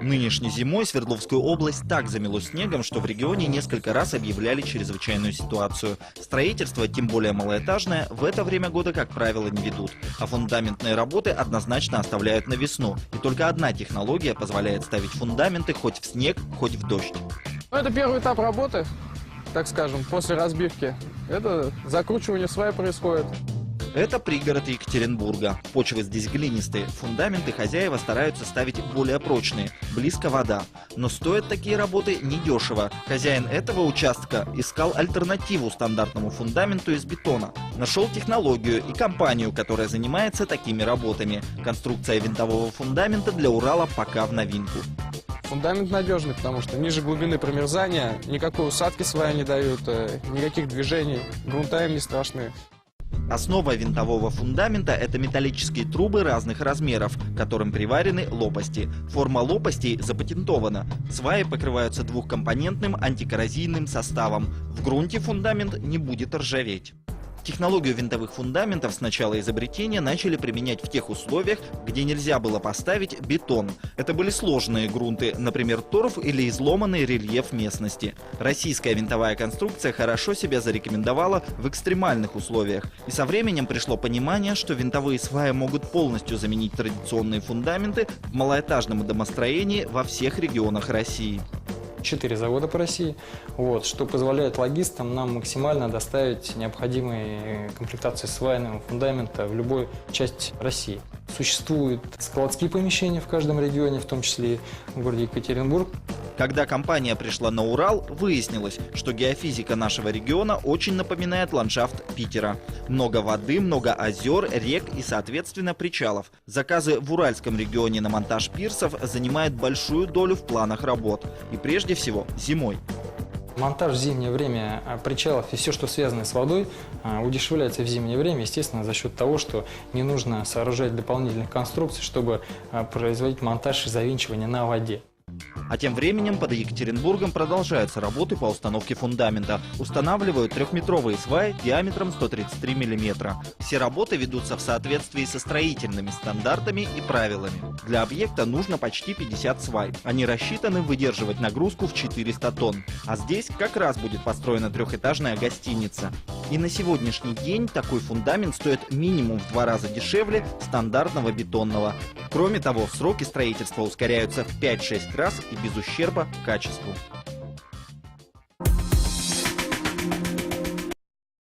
Нынешней зимой Свердловскую область так замело снегом, что в регионе несколько раз объявляли чрезвычайную ситуацию. Строительство, тем более малоэтажное, в это время года, как правило, не ведут. А фундаментные работы однозначно оставляют на весну. И только одна технология позволяет ставить фундаменты хоть в снег, хоть в дождь. Это первый этап работы, так скажем, после разбивки. Это закручивание свай происходит. Это пригород Екатеринбурга. Почвы здесь глинистые. Фундаменты хозяева стараются ставить более прочные. Близко вода. Но стоят такие работы недешево. Хозяин этого участка искал альтернативу стандартному фундаменту из бетона. Нашел технологию и компанию, которая занимается такими работами. Конструкция винтового фундамента для Урала пока в новинку. Фундамент надежный, потому что ниже глубины промерзания никакой усадки свая не дают, никаких движений, грунта им не страшны. Основа винтового фундамента – это металлические трубы разных размеров, к которым приварены лопасти. Форма лопастей запатентована. Сваи покрываются двухкомпонентным антикоррозийным составом. В грунте фундамент не будет ржаветь. Технологию винтовых фундаментов с начала изобретения начали применять в тех условиях, где нельзя было поставить бетон. Это были сложные грунты, например, торф или изломанный рельеф местности. Российская винтовая конструкция хорошо себя зарекомендовала в экстремальных условиях. И со временем пришло понимание, что винтовые сваи могут полностью заменить традиционные фундаменты в малоэтажном домостроении во всех регионах России. 4 завода по России, что позволяет логистам нам максимально доставить необходимые комплектации свайного фундамента в любую часть России. Существуют складские помещения в каждом регионе, в том числе и в городе Екатеринбург. Когда компания пришла на Урал, выяснилось, что геофизика нашего региона очень напоминает ландшафт Питера. Много воды, много озер, рек и, соответственно, причалов. Заказы в Уральском регионе на монтаж пирсов занимают большую долю в планах работ. И прежде всего зимой. Монтаж в зимнее время причалов и все, что связано с водой, удешевляется в зимнее время, естественно, за счет того, что не нужно сооружать дополнительных конструкций, чтобы производить монтаж и завинчивание на воде. А тем временем под Екатеринбургом продолжаются работы по установке фундамента. Устанавливают 3-метровые сваи диаметром 133 мм. Все работы ведутся в соответствии со строительными стандартами и правилами. Для объекта нужно почти 50 свай. Они рассчитаны выдерживать нагрузку в 400 тонн. А здесь как раз будет построена трехэтажная гостиница. И на сегодняшний день такой фундамент стоит минимум в 2 раза дешевле стандартного бетонного. Кроме того, сроки строительства ускоряются в 5-6 раз и без ущерба качеству.